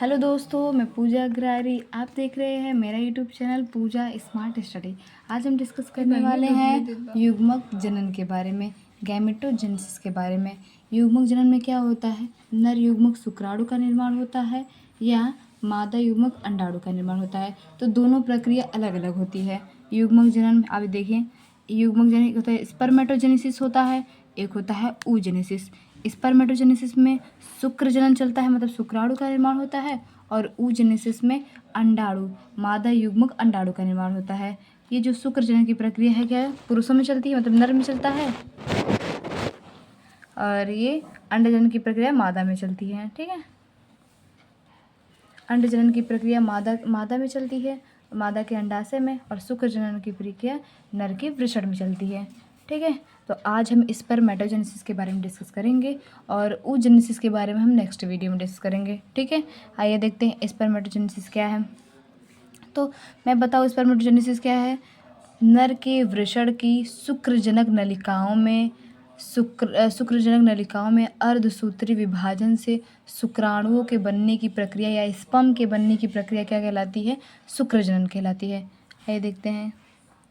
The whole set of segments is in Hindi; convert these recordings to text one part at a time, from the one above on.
हेलो दोस्तों, मैं पूजा अग्रवाल। आप देख रहे हैं मेरा यूट्यूब चैनल पूजा स्मार्ट स्टडी। आज हम डिस्कस करने वाले हैं युग्मक जनन के बारे में, गैमेटोजेनेसिस के बारे में। युग्मक जनन में क्या होता है? नर युग्मक शुक्राणु का निर्माण होता है या मादा युग्मक अंडाणु का निर्माण होता है। तो दोनों प्रक्रिया अलग अलग होती है। युग्मक जनन में आप देखें, युग्मक जनन होता है स्पर्मेटोजेनेसिस होता है, एक होता है ooजेनेसिस। स्पर्मेटोजेनेसिस में शुक्र जनन चलता है, मतलब शुक्राणु का निर्माण होता है, और ooजेनेसिस में अंडाणु मादा युग्मक अंडाणु का निर्माण होता है। ये जो शुक्र जनन की प्रक्रिया है, क्या है, पुरुषों में चलती है, मतलब नर में चलता है, और ये अंड जनन की प्रक्रिया मादा में चलती है। ठीक है, अंड जनन की प्रक्रिया मादा में चलती है, मादा के अंडाशय में, और शुक्र जनन की प्रक्रिया नर के वृषण में चलती है। ठीक है, तो आज हम स्पर्मेटोजेनेसिस के बारे में डिस्कस करेंगे और ooजेनेसिस के बारे में हम नेक्स्ट वीडियो में डिस्कस करेंगे। ठीक है, आइए देखते हैं स्पर्मेटोजेनेसिस क्या है। तो मैं बताऊँ स्पर्मेटोजेनेसिस क्या है। नर के वृषण की शुक्रजनक नलिकाओं में अर्धसूत्री विभाजन से शुक्राणुओं के बनने की प्रक्रिया या स्पर्म के बनने की प्रक्रिया क्या कहलाती है? शुक्रजनन कहलाती है। आइए देखते हैं।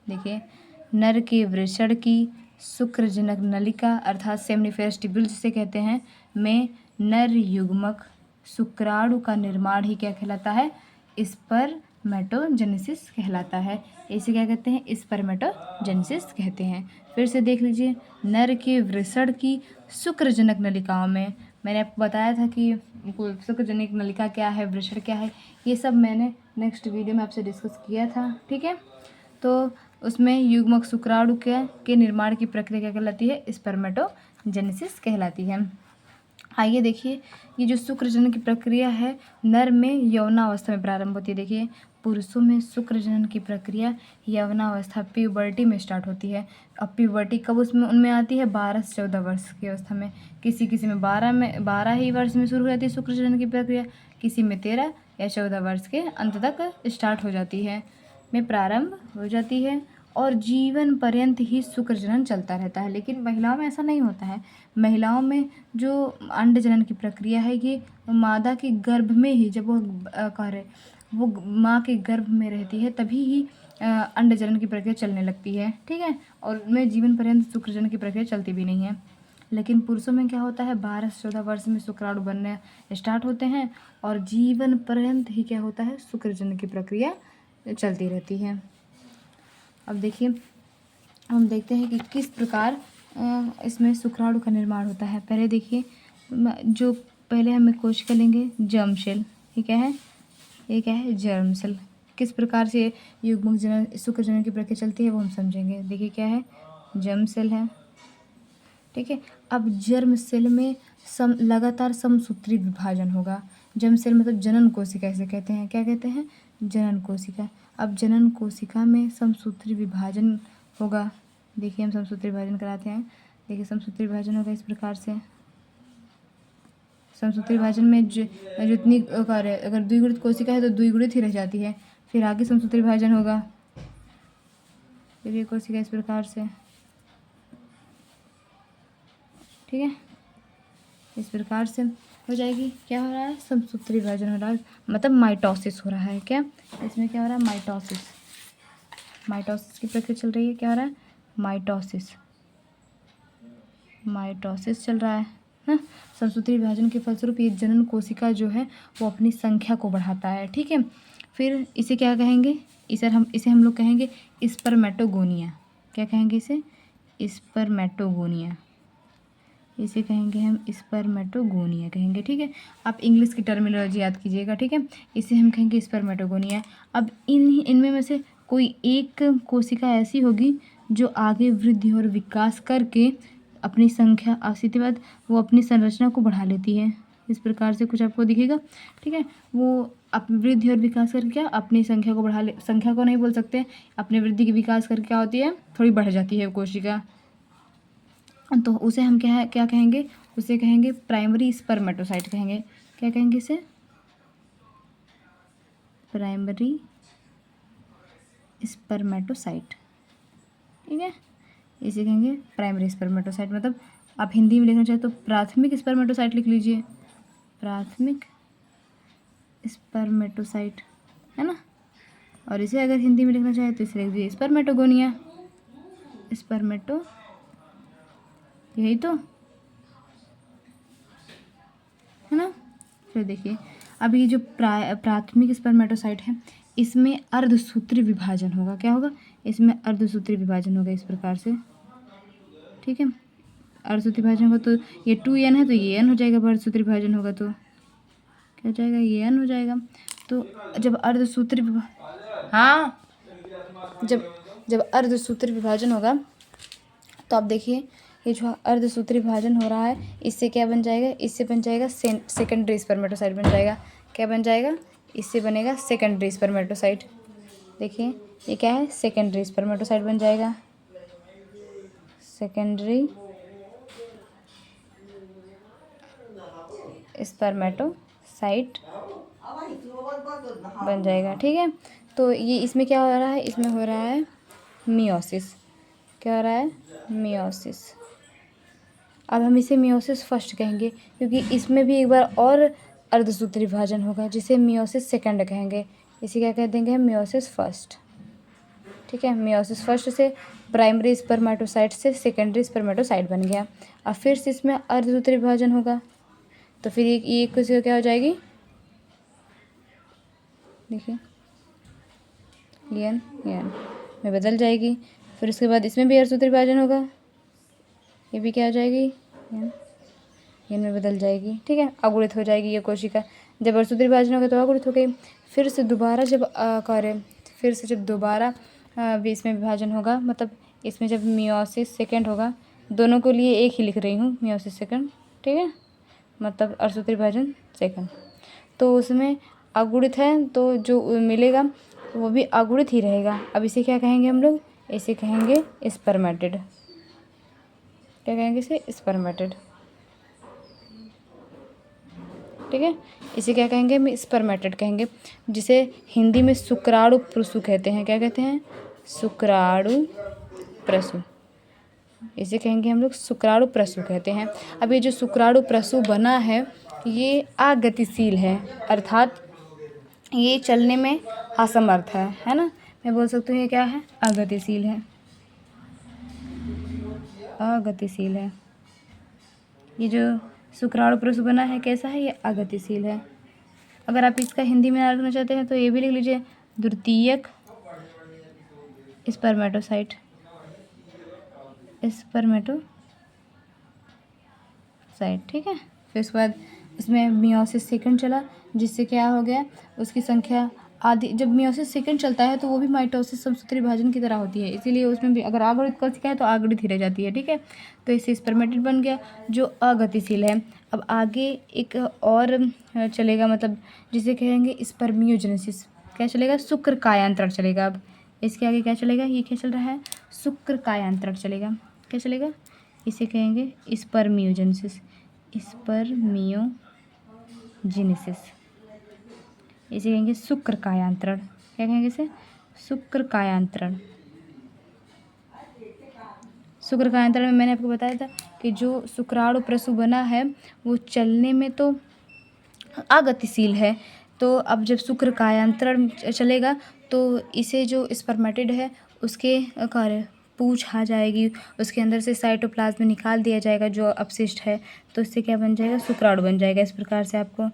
देखिए, नर के वृषण की शुक्रजनक नलिका अर्थात सेमनीफेरस ट्यूब्यूल जिसे कहते हैं में नर युग्मक शुक्राणु का निर्माण ही क्या कहलाता है? स्पर्मेटोजेनेसिस कहलाता है। इसे क्या कहते हैं? स्पर्मेटोजेनेसिस कहते हैं। फिर से देख लीजिए, नर के वृषण की शुक्रजनक नलिकाओं में, मैंने आपको बताया था कि शुक्रजनक नलिका क्या है, वृषण क्या है, ये सब मैंने नेक्स्ट वीडियो में आपसे डिस्कस किया था। ठीक है, तो उसमें युग्मक शुक्राणु के निर्माण की प्रक्रिया क्या कहलाती है? स्पर्मेटोजेनेसिस कहलाती है। आइए देखिए, ये जो शुक्रजनन की प्रक्रिया है नर में यौवनावस्था में प्रारंभ होती है। देखिए, पुरुषों में शुक्रजनन की प्रक्रिया यौवनावस्था प्यूबर्टी में स्टार्ट होती है। अब प्यूबर्टी कब उनमें आती है? 12 से 14 वर्ष की अवस्था में। किसी किसी में 12 ही वर्ष में शुरू हो जाती है शुक्रजनन की प्रक्रिया, किसी में 13 या 14 वर्ष के अंत तक स्टार्ट हो जाती है, में प्रारंभ हो जाती है, और जीवन पर्यंत ही शुक्रजनन चलता रहता है। लेकिन महिलाओं में ऐसा नहीं होता है। महिलाओं में जो अंड जनन की प्रक्रिया है, ये मादा के गर्भ में ही, जब वो माँ के गर्भ में रहती है तभी ही अंड जनन की प्रक्रिया चलने लगती है। ठीक है, और उनमें जीवन पर्यंत शुक्रजनन की प्रक्रिया चलती भी नहीं है। लेकिन पुरुषों में क्या होता है? 12 से 14 वर्ष में शुक्राणु बनने स्टार्ट होते हैं, और जीवन पर्यंत ही क्या होता है? शुक्रजनन की प्रक्रिया चलती रहती है। अब देखिए, हम देखते हैं कि किस प्रकार इसमें शुक्राणु का निर्माण होता है। पहले देखिए, जो पहले हमें कोशिका लेंगे जर्म सेल। ये क्या है? ये क्या है? Germ cell. किस प्रकार से युग्मक जनन शुक्र जनन की प्रक्रिया चलती है वो हम समझेंगे। देखिए, क्या है? जर्म सेल है। ठीक है, अब जर्म सेल में लगातार समसूत्री विभाजन होगा। जर्म सेल मतलब जनन कोशिका इसे कहते हैं। क्या कहते हैं? जनन कोशिका। अब जनन कोशिका में समसूत्री विभाजन होगा। देखिए, हम समसूत्री विभाजन कराते हैं। देखिए, समसूत्री विभाजन होगा इस प्रकार से। समसूत्री विभाजन में जितनी कार्य, अगर द्विगुणित कोशिका है तो द्विगुणित ही रह जाती है। फिर आगे समसूत्री विभाजन होगा। देखिए, कोशिका इस प्रकार से। ठीक है, इस प्रकार से हो जाएगी। क्या हो रहा है? समसूत्री विभाजन हो रहा है, मतलब माइटोसिस हो रहा है। क्या इसमें क्या हो रहा है? माइटोसिस। माइटोसिस की प्रक्रिया चल रही है। क्या हो रहा है? माइटोसिस चल रहा है ना। समसूत्री विभाजन के फलस्वरूप ये जनन कोशिका जो है वो अपनी संख्या को बढ़ाता है। ठीक है, फिर इसे क्या कहेंगे? इसे हम लोग कहेंगे स्पर्मेटोगोनिया। क्या कहेंगे इसे? स्पर्मेटोगोनिया। इसे कहेंगे हम स्पर्मेटोगोनिया कहेंगे। ठीक है, आप इंग्लिश की टर्मिनोलॉजी याद कीजिएगा। ठीक है, इसे हम कहेंगे स्पर्मेटोगोनिया। अब इनमें में से कोई एक कोशिका ऐसी होगी जो आगे वृद्धि और विकास करके अपनी संख्या, सीधी बात, वो अपनी संरचना को बढ़ा लेती है। इस प्रकार से कुछ आपको दिखेगा। ठीक है, वो वृद्धि और विकास करके क्या अपनी संख्या को संख्या को नहीं बोल सकते, अपने वृद्धि की विकास करके क्या होती है? थोड़ी बढ़ जाती है कोशिका। तो उसे हम क्या कहेंगे? उसे कहेंगे प्राइमरी स्पर्मेटोसाइट कहेंगे। क्या कहेंगे इसे? Primary spermatocyte. ठीक है, इसे कहेंगे प्राइमरी स्पर्मेटोसाइट। मतलब आप हिंदी में लिखना चाहे तो प्राथमिक स्पर्मेटोसाइट लिख लीजिए। प्राथमिक स्पर्मेटोसाइट, है ना। और इसे अगर हिंदी में लिखना चाहे तो इसे लिख दीजिए स्पर्मेटोगोनिया। स्पर्मेटो, यही तो है ना। फिर देखिए, अब ये जो प्राथमिक स्पर्मेटोसाइट है, इसमें अर्धसूत्री विभाजन होगा। क्या होगा? इसमें अर्धसूत्री विभाजन होगा इस प्रकार से, ठीक है। अर्धसूत्री विभाजन होगा तो ये 2n है तो ये n हो जाएगा। अर्धसूत्री विभाजन होगा तो क्या हो जाएगा? ये n हो जाएगा। तो जब अर्धसूत्री हाँ, जब जब अर्धसूत्री विभाजन होगा तो आप देखिए, ये जो अर्धसूत्री विभाजन हो रहा है, इससे क्या बन जाएगा? इससे बन जाएगा सेकेंडरी स्पर्मेटोसाइट बन जाएगा। क्या बन जाएगा? इससे बनेगा सेकेंडरी स्पर्मेटोसाइट। देखिए ये क्या है? सेकेंडरी स्पर्मेटोसाइट बन जाएगा। सेकेंडरी स्पर्मेटोसाइट बन जाएगा, ठीक है। तो ये इसमें क्या हो रहा है? इसमें हो रहा है मियोसिस। क्या हो रहा है? मियोसिस। अब हम इसे मियोसिस फर्स्ट कहेंगे क्योंकि इसमें भी एक बार और अर्धसूत्री विभाजन होगा जिसे मियोसिस सेकंड कहेंगे। इसे क्या कह देंगे? हम मियोसिस फर्स्ट, ठीक है। मियोसिस फर्स्ट से प्राइमरी स्पर्मेटोसाइट से सेकेंडरी स्पर्मेटोसाइट बन गया। अब फिर से इसमें अर्धसूत्री विभाजन होगा तो फिर ये कुछ क्या हो जाएगी? देखिए एन में बदल जाएगी। फिर उसके बाद इसमें भी अर्धसूत्री विभाजन होगा, ये भी क्या हो जाएगी? एन में बदल जाएगी, ठीक है। अगुणित हो जाएगी ये कोशिका। जब अर्धसूत्री विभाजन होगा तो अगुणित हो गई। फिर से दोबारा जब फिर से जब दोबारा भी इसमें विभाजन होगा, मतलब इसमें जब मियोसिस सेकंड होगा, दोनों के लिए एक ही लिख रही हूँ, मियोसिस सेकंड, ठीक है, मतलब अर्धसूत्री विभाजन सेकंड। तो उसमें अगुणित है तो जो मिलेगा वो भी अगुणित ही रहेगा। अब इसे क्या कहेंगे हम लोग? इसे कहेंगे स्पर्मेटिड। क्या कहेंगे इसे? स्पर्मेटिड, ठीक है। इसे क्या कहेंगे? हम स्पर्मेटिड कहेंगे, जिसे हिंदी में शुक्राणु प्रसु कहते हैं। क्या कहते हैं? शुक्राणु प्रसु। इसे कहेंगे हम लोग शुक्राणु प्रसु कहते हैं। अब ये जो शुक्राणु प्रसु बना है ये अगतिशील है, अर्थात ये चलने में असमर्थ है ना। मैं बोल सकती हूँ ये क्या है? अगतिशील है। अगतिशील है। ये जो शुक्राणु प्रसु बना है कैसा है? ये अगतिशील है। अगर आप इसका हिंदी में नाम रखना चाहते हैं तो ये भी लिख लीजिए द्वितीयक स्पर्मेटोसाइट। स्पर्मेटोसाइट, ठीक है। फिर उसके बाद इसमें मियोसिस सेकंड चला, जिससे क्या हो गया? उसकी संख्या आधी। जब मियोसिस सेकंड चलता है तो वो भी माइटोसिस समसूत्री विभाजन की तरह होती है, इसीलिए उसमें भी अगर अगुणित कोशिका है तो अगुणित ही रह जाती है, ठीक है। तो इससे स्पर्मेटिड बन गया जो अगतिशील है। अब आगे एक और चलेगा, मतलब जिसे कहेंगे स्पर्मियोजेनेसिस। क्या चलेगा? शुक्र कायांतरण चलेगा। अब इसके आगे क्या चलेगा? ये क्या चल रहा है? शुक्र कायांतरण चलेगा। क्या चलेगा? इसे कहेंगे स्पर्मियोजेनेसिस। स्पर्मियोजेनेसिस, इसे कहेंगे शुक्र कायांतरण। क्या कहेंगे इसे? शुक्र कायांतरण। शुक्र कायांतरण में मैंने आपको बताया था कि जो शुक्राणु प्रसु बना है वो चलने में तो अगतिशील है, तो अब जब शुक्र कायांतरण चलेगा तो इसे जो स्पर्मेटिड है उसके कार्य पूछ आ जाएगी, उसके अंदर से साइटोप्लाज्म निकाल दिया जाएगा जो अपशिष्ट है, तो इससे क्या बन जाएगा? शुक्राणु बन जाएगा। इस प्रकार से आपको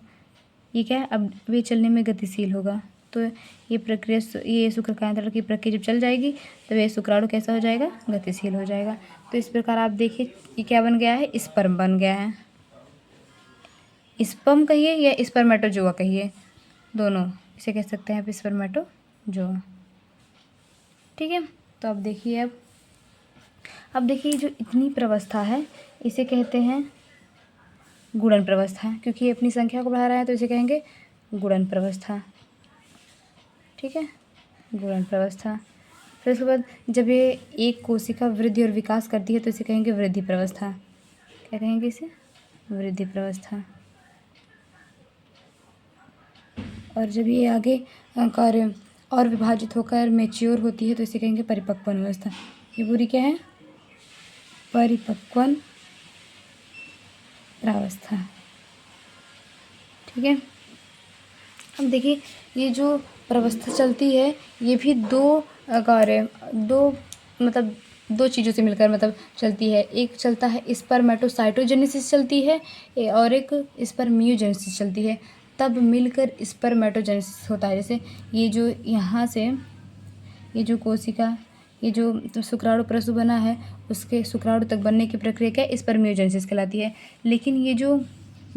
ये क्या है? अब वे चलने में गतिशील होगा। तो ये प्रक्रिया, ये शुक्र कायांतरण की प्रक्रिया जब चल जाएगी तो ये शुक्राणु कैसा हो जाएगा? गतिशील हो जाएगा। तो इस प्रकार आप देखिए ये क्या बन गया है? स्पर्म बन गया है। स्पर्म कहिए या स्पर्मेटोजोआ कहिए, दोनों इसे कह सकते हैं आप, स्पर्मेटोजोआ, ठीक है। तो अब देखिए, अब देखिए जो इतनी प्रवस्था है इसे कहते हैं गुणन प्रवस्था, क्योंकि ये अपनी संख्या को बढ़ा रहा है तो इसे कहेंगे गुणन प्रवस्था, ठीक है, गुणन प्रवस्था। फिर उसके बाद जब ये एक कोशिका वृद्धि और विकास करती है तो इसे कहेंगे वृद्धि प्रवस्था। क्या कहेंगे इसे? वृद्धि प्रवस्था। और जब ये आगे कार्य और विभाजित होकर मैच्योर होती है तो इसे कहेंगे परिपक्वन अवस्था। ये पूरी क्या है? परिपक्वन प्रावस्था, ठीक है। अब देखिए ये जो प्रवस्था चलती है ये भी दो कार्य दो मतलब दो चीज़ों से मिलकर मतलब चलती है। एक चलता है स्पर्मेटोसाइटोजेनेसिस चलती है और एक स्पर्मियोजेनेसिस चलती है, तब मिलकर स्पर्मेटोजेनेसिस होता है। जैसे ये जो यहाँ से ये जो कोशिका ये जो शुक्राणु प्रसु बना है उसके शुक्राणु तक बनने की प्रक्रिया क्या स्पर्मियोजेनेसिस कहलाती है। लेकिन ये जो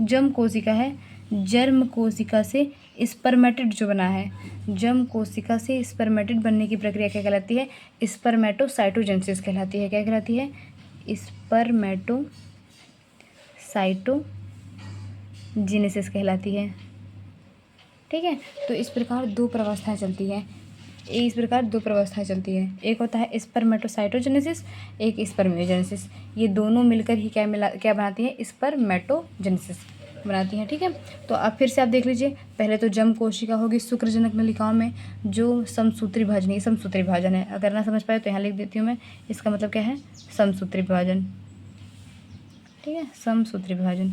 जर्म कोशिका है, जर्म कोशिका से स्पर्मेटिड जो बना है, जर्म कोशिका से स्पर्मेटिड बनने की प्रक्रिया क्या कहलाती है स्पर्मेटोसाइटोजेनेसिस कहलाती है। क्या कहलाती है स्पर्मेटोसाइटोजेनेसिस कहलाती है। ठीक है, तो इस प्रकार दो प्रवस्थाएं चलती हैं। इस प्रकार दो प्रवस्थाएं चलती है, एक होता है स्पर्मेटोसाइटोजेनेसिस, एक स्पर्मियोजेनेसिस। ये दोनों मिलकर ही क्या बनाती हैं स्पर्मेटोजेनेसिस बनाती हैं। ठीक है, तो अब फिर से आप देख लीजिए, पहले तो जर्म कोशिका होगी शुक्रजनक नलिकाओं में जो समसूत्री विभाजन, ये समसूत्री विभाजन है। अगर ना समझ पाए तो यहाँ लिख देती हूँ मैं, इसका मतलब क्या है समसूत्री विभाजन। ठीक है, समसूत्री विभाजन।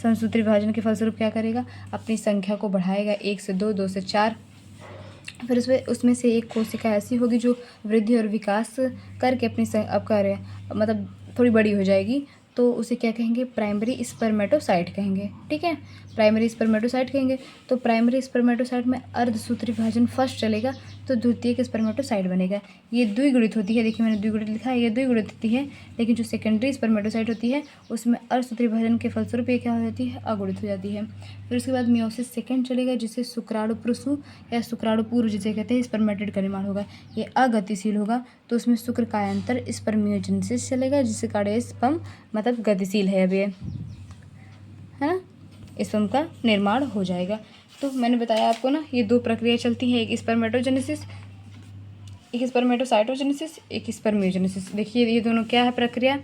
समसूत्री विभाजन के फलस्वरूप क्या करेगा अपनी संख्या को बढ़ाएगा 1 से 2, 2 से 4। फिर उसमें से एक कोशिका ऐसी होगी जो वृद्धि और विकास करके अपनी अब कार्य मतलब थोड़ी बड़ी हो जाएगी, तो उसे क्या कहेंगे प्राइमरी स्पर्मेटोसाइट कहेंगे। ठीक है, प्राइमरी स्पर्मेटोसाइट कहेंगे। तो प्राइमरी स्पर्मेटोसाइट में अर्धसूत्री विभाजन फर्स्ट चलेगा तो द्वितीयक स्पर्मेटोसाइट बनेगा। ये द्विगुणित होती है, देखिए मैंने द्विगुणित लिखा है, ये द्विगुणित होती है। लेकिन जो सेकेंडरी स्पर्मेटोसाइट होती है उसमें अर्धसूत्री विभाजन के फलस्वरूप ये क्या हो जाती है अगुणित हो जाती है। फिर उसके बाद मियोसिस सेकेंड चलेगा जिससे शुक्राणु प्रसु या शुक्राणु पूर्व जिसे कहते हैं स्पर्मेटिड का निर्माण होगा। ये अगतिशील होगा तो उसमें शुक्र कायांतर स्पर्मियोजेनेसिस चलेगा जिससे कार्य स्पर्म मतलब गतिशील है अब ये, है ना, स्पर्म का निर्माण हो जाएगा। तो मैंने बताया आपको ना ये दो प्रक्रिया चलती हैं, एक स्पर्मेटोजेनेसिस, एक स्पर्मेटोसाइटोजेनेसिस, एक स्पर्मियोजेनेसिस। देखिए ये दोनों क्या है प्रक्रिया,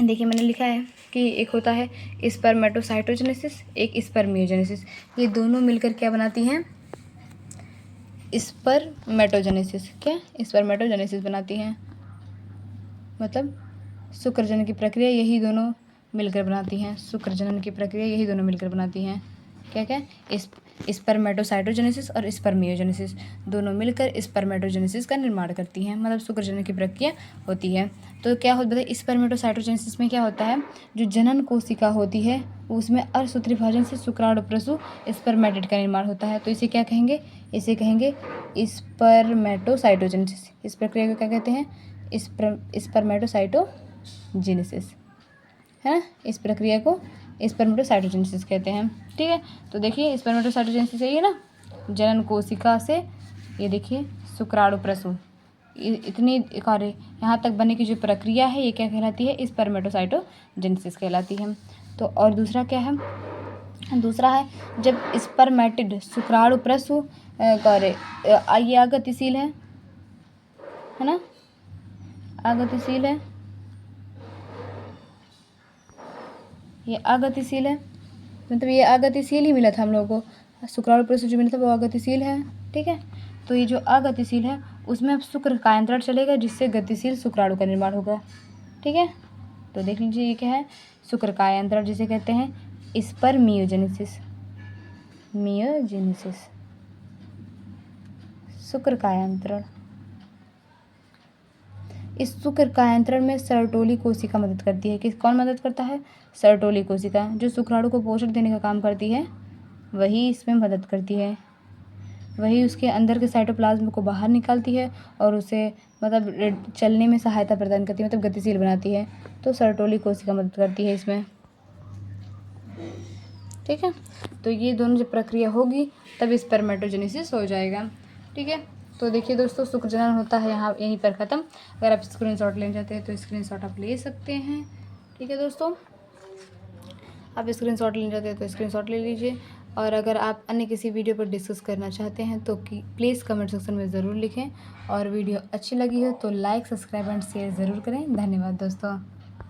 देखिए मैंने लिखा है कि एक होता है स्पर्मेटोसाइटोजेनेसिस, एक स्पर्मियोजेनेसिस। ये दोनों मिलकर क्या बनाती हैं स्पर्मेटोजेनेसिस। क्या स्पर्मेटोजेनेसिस बनाती हैं, मतलब शुक्रजनन की प्रक्रिया यही दोनों मिलकर बनाती हैं। शुक्रजनन की प्रक्रिया यही दोनों मिलकर बनाती हैं। क्या क्या स्पर्मेटोसाइटोजेनेसिस और स्पर्मियोजेनेसिस दोनों मिलकर स्पर्मेटोजेनेसिस का निर्माण करती हैं, मतलब शुक्रजनन की प्रक्रिया होती है। तो क्या होता है स्पर्मेटोसाइटोजेनेसिस में क्या होता है जो जनन कोशिका होती है उसमें अर्धसूत्री विभाजन से शुक्राणु प्रसु स्पर्मेटिड का निर्माण होता है। तो इसे क्या कहेंगे, इसे कहेंगे स्पर्मेटोसाइटोजेनेसिस। इस प्रक्रिया को क्या कहते हैं स्पर्मेटोसाइटोजेनेसिस, है ना, इस प्रक्रिया को स्पर्मेटोसाइटोजेनेसिस कहते हैं। ठीक है, तो देखिए स्पर्मेटोसाइटोजेनेसिस है ये ना जनन कोशिका से, ये देखिए शुक्राणु प्रसु इतनी कार्य यहाँ तक बनने की जो प्रक्रिया है ये क्या कहलाती है स्पर्मेटोसाइटोजेनेसिस कहलाती है। तो और दूसरा क्या है, दूसरा है जब स्पर्मेटिड शुक्राणु प्रसु कार्य ये अगतिशील है ना, अगतिशील है, ये अगतिशील है, मतलब ये अगतिशील ही मिला था हम लोगों को, शुक्राणु प्रसु जो मिला था वो अगतिशील है। ठीक है, तो ये जो अगतिशील है उसमें अब शुक्र कायांतरण चलेगा जिससे गतिशील शुक्राणु का निर्माण होगा। ठीक है, तो देख लीजिए ये क्या है शुक्र कायांतरण जिसे कहते हैं स्पर्मियोजेनेसिस, मियोजेनेसिस, शुक्र कायांतरण। इस शुक्र कायांतरण में सर्टोली कोशिका मदद करती है। कौन मदद करता है सर्टोली कोशिका, जो शुक्राणु को पोषण देने का काम करती है वही इसमें मदद करती है, वही उसके अंदर के साइटोप्लाज्म को बाहर निकालती है और उसे मतलब चलने में सहायता प्रदान करती है, मतलब गतिशील बनाती है। तो सर्टोली कोशिका मदद करती है इसमें। ठीक है, तो ये दोनों जब प्रक्रिया होगी तब स्पर्मेटोजेनेसिस हो जाएगा। ठीक है, तो देखिए दोस्तों शुक्रजनन होता है यहाँ यहीं पर ख़त्म। अगर आप स्क्रीनशॉट लेना चाहते हैं तो स्क्रीनशॉट आप ले सकते हैं। ठीक है दोस्तों, आप स्क्रीनशॉट लेना चाहते हैं तो स्क्रीनशॉट ले लीजिए। और अगर आप अन्य किसी वीडियो पर डिस्कस करना चाहते हैं तो प्लीज़ कमेंट सेक्शन में ज़रूर लिखें। और वीडियो अच्छी लगी हो तो लाइक, सब्सक्राइब एंड शेयर ज़रूर करें। धन्यवाद दोस्तों।